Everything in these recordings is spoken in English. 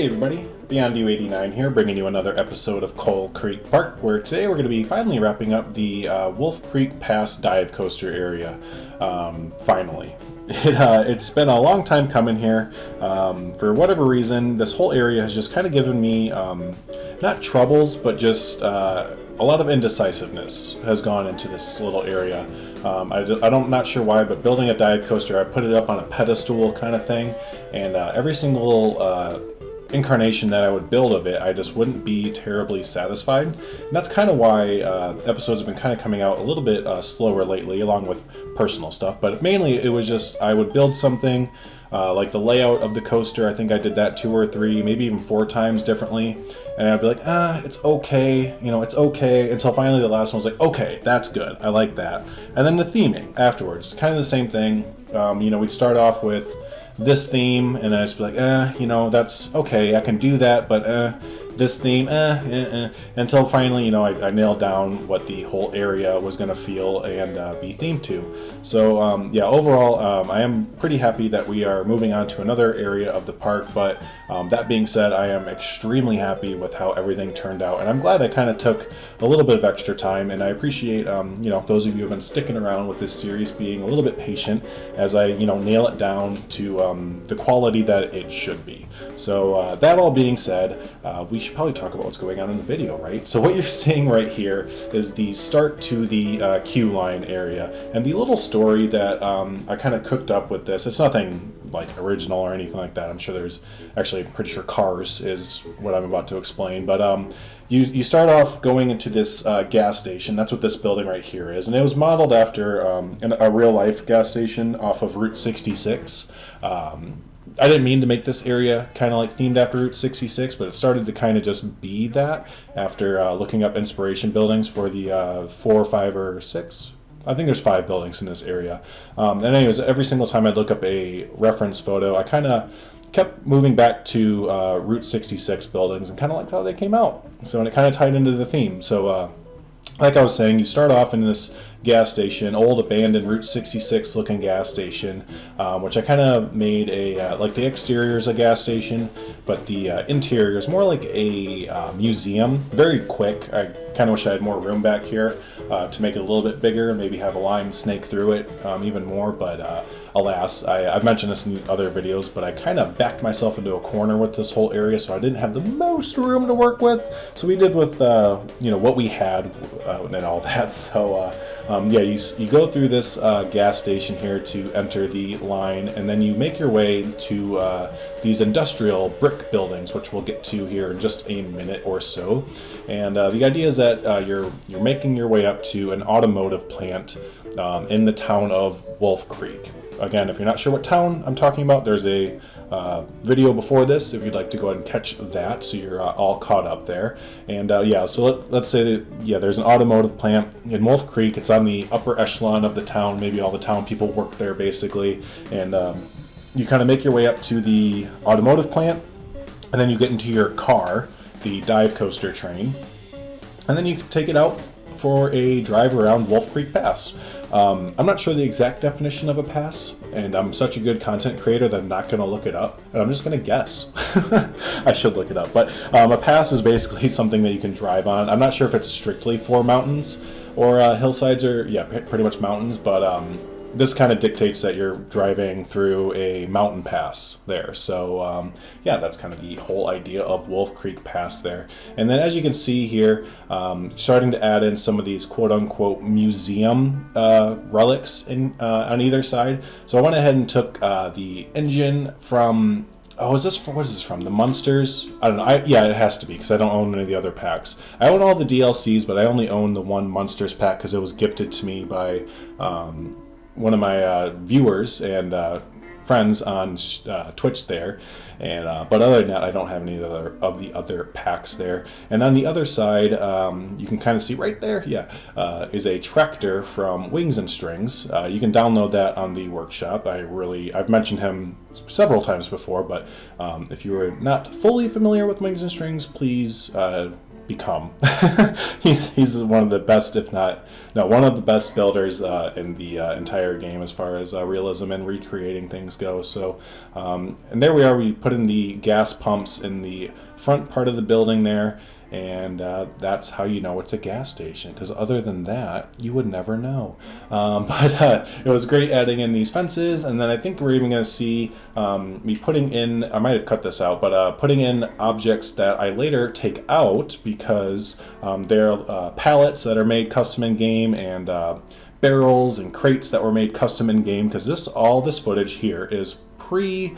Hey everybody, Beyond U89 here, bringing you another episode of Coal Creek Park, where today we're going to be finally wrapping up the Wolf Creek Pass dive coaster area. Finally. It's been a long time coming here. For whatever reason, this whole area has just kind of given me, not troubles, but just a lot of indecisiveness has gone into this little area. I'm not sure why, but building a dive coaster, I put it up on a pedestal kind of thing, and every single incarnation that I would build of it, I just wouldn't be terribly satisfied. And that's kind of why episodes have been kind of coming out a little bit slower lately, along with personal stuff. But mainly it was just I would build something like the layout of the coaster. I think I did that 2 or 3, maybe even 4 times differently. And I'd be like, it's okay, it's okay, until finally the last one was like, okay, that's good, I like that. And then the theming afterwards, kind of the same thing. We'd start off with this theme, and I'd just be like, that's okay, I can do that, but this theme, until finally, I nailed down what the whole area was going to feel and be themed to. So, overall, I am pretty happy that we are moving on to another area of the park, but that being said, I am extremely happy with how everything turned out, and I'm glad I kind of took a little bit of extra time, and I appreciate, those of you who have been sticking around with this series being a little bit patient as I, nail it down to the quality that it should be. So, that all being said, we should probably talk about what's going on in the video, right? So what you're seeing right here is the start to the queue line area, and the little story that I kind of cooked up with this. It's nothing like original or anything like that. I'm sure there's actually, I'm pretty sure Cars is what I'm about to explain, but you start off going into this gas station. That's what this building right here is, and it was modeled after a real life gas station off of Route 66. I didn't mean to make this area kind of like themed after Route 66, but it started to kind of just be that after looking up inspiration buildings for the 4, 5, or 6. I think there's 5 buildings in this area. And anyways, every single time I'd look up a reference photo, I kind of kept moving back to Route 66 buildings and kind of liked how they came out. So and it kind of tied into the theme. So like I was saying, you start off in this gas station, old abandoned Route 66 looking gas station, which I kind of made like the exterior is a gas station, but the interior is more like a museum. Very quick. I kind of wish I had more room back here to make it a little bit bigger, maybe have a line snake through it even more, but alas, I've mentioned this in other videos, but I kind of backed myself into a corner with this whole area, so I didn't have the most room to work with. So we did with what we had and all that. So you go through this gas station here to enter the line, and then you make your way to these industrial brick buildings, which we'll get to here in just a minute or so. And the idea is that you're making your way up to an automotive plant in the town of Wolf Creek. Again, if you're not sure what town I'm talking about, there's a video before this if you'd like to go ahead and catch that, so you're all caught up there. And so let's say that there's an automotive plant in Wolf Creek. It's on the upper echelon of the town. Maybe all the town people work there basically, and you kind of make your way up to the automotive plant, and then you get into your car, the dive coaster train, and then you take it out for a drive around Wolf Creek Pass. I'm not sure the exact definition of a pass, and I'm such a good content creator that I'm not going to look it up, and I'm just going to guess. I should look it up, but a pass is basically something that you can drive on. I'm not sure if it's strictly for mountains or hillsides, or pretty much mountains, but this kind of dictates that you're driving through a mountain pass there. So that's kind of the whole idea of Wolf Creek Pass there. And then as you can see here, starting to add in some of these quote-unquote museum relics on either side. So I went ahead and took the engine from... what is this from? The Munsters? I don't know. It has to be, because I don't own any of the other packs. I own all the DLCs, but I only own the one Munsters pack because it was gifted to me by one of my viewers and friends on Twitch there. And but other than that, I don't have any of the other packs there. And on the other side, you can kind of see right there, is a tractor from Wings and Strings. You can download that on the workshop. I've mentioned him several times before, but if you are not fully familiar with Wings and Strings, please become. He's one of the best, if not no, one of the best builders in the entire game as far as realism and recreating things go. So, and there we are. We put in the gas pumps in the front part of the building there, and that's how you know it's a gas station, because other than that you would never know. But it was great adding in these fences, and then I think we're even going to see me putting in, I might have cut this out, but putting in objects that I later take out, because they're pallets that are made custom in game, and barrels and crates that were made custom in game, because all this footage here is pre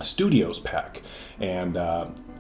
Studios pack. And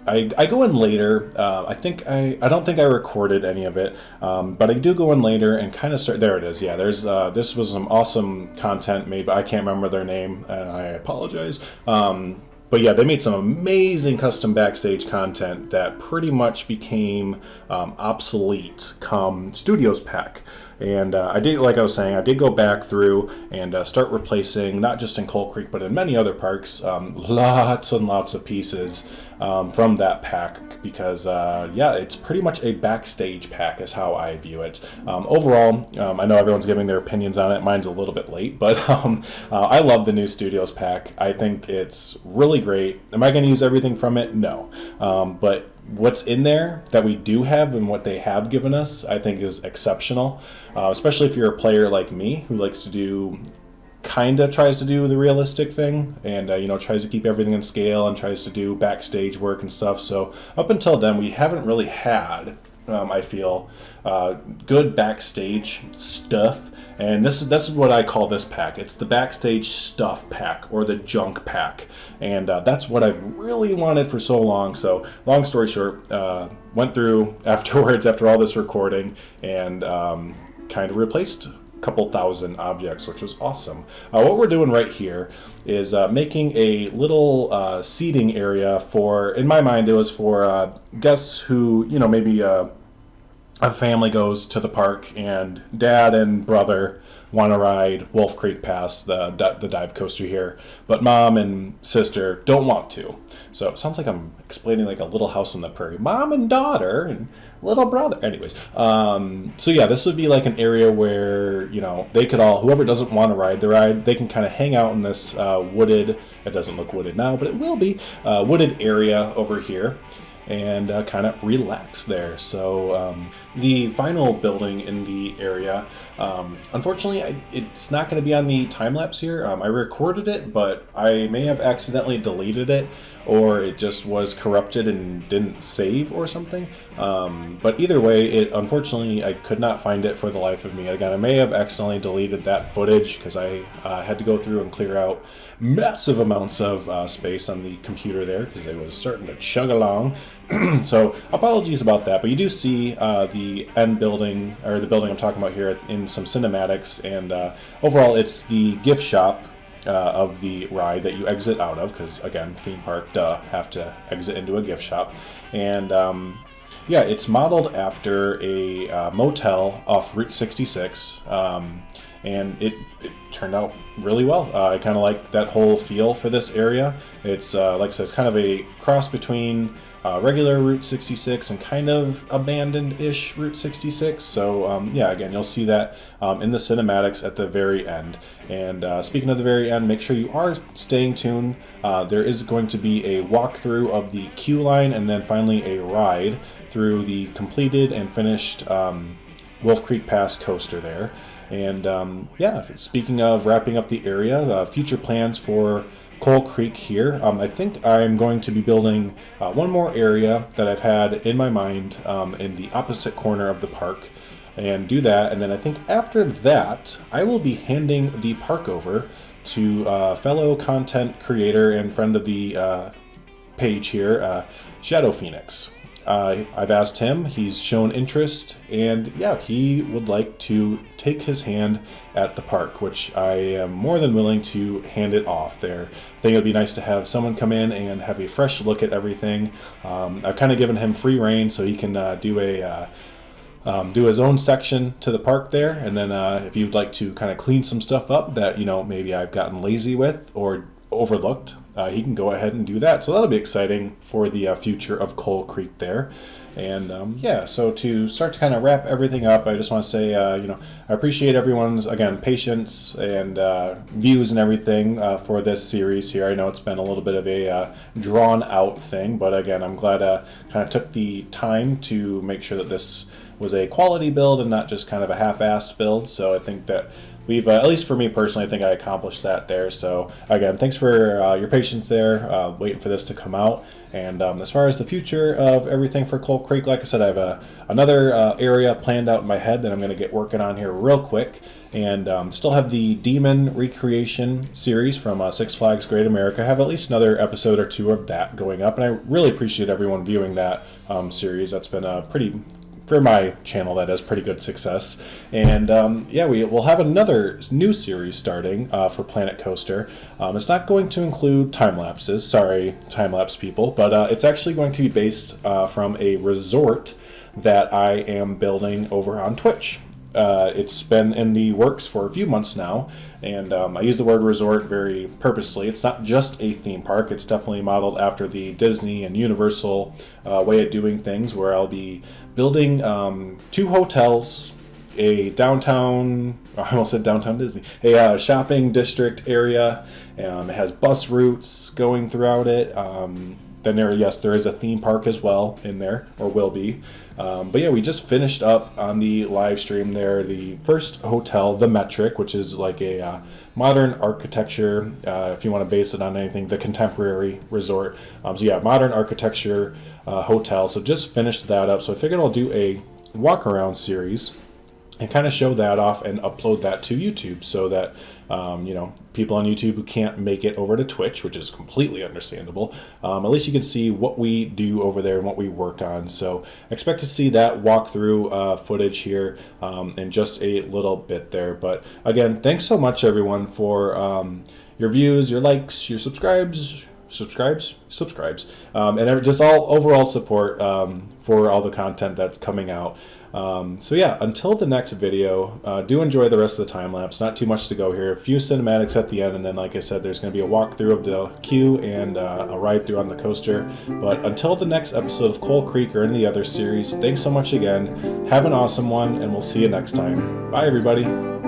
I go in later. I don't think I recorded any of it, but I do go in later and kind of start. There it is. Yeah, there's this was some awesome content made, but I can't remember their name, and I apologize. But yeah, they made some amazing custom backstage content that pretty much became obsolete come Studios pack. And I did, like I was saying, I did go back through and start replacing, not just in Coal Creek, but in many other parks, lots and lots of pieces from that pack, because, yeah, it's pretty much a backstage pack is how I view it. Overall, I know everyone's giving their opinions on it. Mine's a little bit late, but I love the new Studios pack. I think it's really great. Am I going to use everything from it? No. But what's in there that we do have and what they have given us, I think is exceptional, especially if you're a player like me who likes to do, tries to do the realistic thing, and tries to keep everything in scale and tries to do backstage work and stuff. So up until then, we haven't really had, I feel, good backstage stuff. And this is what I call this pack. It's the backstage stuff pack, or the junk pack. And that's what I've really wanted for so long. So long story short, went through afterwards, after all this recording, and kind of replaced a couple thousand objects, which was awesome. What we're doing right here is making a little seating area for, in my mind, it was for guests who, maybe a family goes to the park and dad and brother want to ride Wolf Creek Pass, the dive coaster here, but mom and sister don't want to. So it sounds like I'm explaining like a Little House on the Prairie. Mom and daughter and little brother. Anyways, so yeah, this would be like an area where, they could all, whoever doesn't want to ride the ride, they can kind of hang out in this wooded, it doesn't look wooded now, but it will be, wooded area over here, and kind of relax there. So the final building in the area, unfortunately, it's not going to be on the time lapse here. I recorded it, but I may have accidentally deleted it, or it just was corrupted and didn't save or something. But either way, unfortunately, I could not find it for the life of me. Again, I may have accidentally deleted that footage because I had to go through and clear out massive amounts of space on the computer there because it was starting to chug along. So apologies about that, but you do see the end building, or the building I'm talking about here, in some cinematics, and overall it's the gift shop of the ride that you exit out of, because again, theme park, have to exit into a gift shop. And yeah, it's modeled after a motel off Route 66, and it turned out really well. I kind of like that whole feel for this area. It's like I said, it's kind of a cross between regular Route 66 and kind of abandoned-ish Route 66. So yeah, again, you'll see that in the cinematics at the very end. And speaking of the very end, make sure you are staying tuned. There is going to be a walkthrough of the queue line, and then finally a ride through the completed and finished Wolf Creek Pass coaster there. And yeah, speaking of wrapping up the area, future plans for Coal Creek here. I think I'm going to be building one more area that I've had in my mind in the opposite corner of the park, and do that. And then I think after that, I will be handing the park over to fellow content creator and friend of the page here, Shadow Phoenix. I've asked him, he's shown interest, and yeah, he would like to take his hand at the park, which I am more than willing to hand it off there. I think it would be nice to have someone come in and have a fresh look at everything. I've kind of given him free reign so he can do his own section to the park there, and then if you'd like to kind of clean some stuff up that maybe I've gotten lazy with or overlooked, he can go ahead and do that. So that'll be exciting for the future of Coal Creek there. And yeah, so to start to kind of wrap everything up, I just want to say, I appreciate everyone's, again, patience and views and everything for this series here. I know it's been a little bit of a drawn out thing, but again, I'm glad I kind of took the time to make sure that this was a quality build and not just kind of a half-assed build. So I think that we've, at least for me personally, I think I accomplished that there. So again, thanks for your patience there, waiting for this to come out. And as far as the future of everything for Coal Creek, like I said, I have another area planned out in my head that I'm going to get working on here real quick. And still have the Demon Recreation series from Six Flags Great America. I have at least another episode or two of that going up. And I really appreciate everyone viewing that series. That's been a pretty... for my channel, that has pretty good success. And yeah, we'll have another new series starting for Planet Coaster. It's not going to include time lapses, sorry time lapse people, but it's actually going to be based from a resort that I am building over on Twitch. It's been in the works for a few months now, and I use the word resort very purposely. It's not just a theme park. It's definitely modeled after the Disney and Universal way of doing things, where I'll be building 2 hotels, a downtown, I almost said downtown Disney, a shopping district area. It has bus routes going throughout it. Then there is a theme park as well in there, or will be. But yeah, we just finished up on the live stream there the first hotel, the Metric, which is like a modern architecture, if you want to base it on anything, the contemporary resort. So yeah, modern architecture hotel. So just finished that up. So I figured I'll do a walk around series and kind of show that off and upload that to YouTube, so that people on YouTube who can't make it over to Twitch, which is completely understandable, at least you can see what we do over there and what we work on. So expect to see that walkthrough footage here in just a little bit there. But again, thanks so much everyone for your views, your likes, your subscribes, and just all overall support for all the content that's coming out. So yeah, until the next video, do enjoy the rest of the time lapse. Not too much to go here. A few cinematics at the end, and then like I said, there's going to be a walkthrough of the queue and a ride through on the coaster. But until the next episode of Coal Creek or any other series, thanks so much again. Have an awesome one, and we'll see you next time. Bye everybody.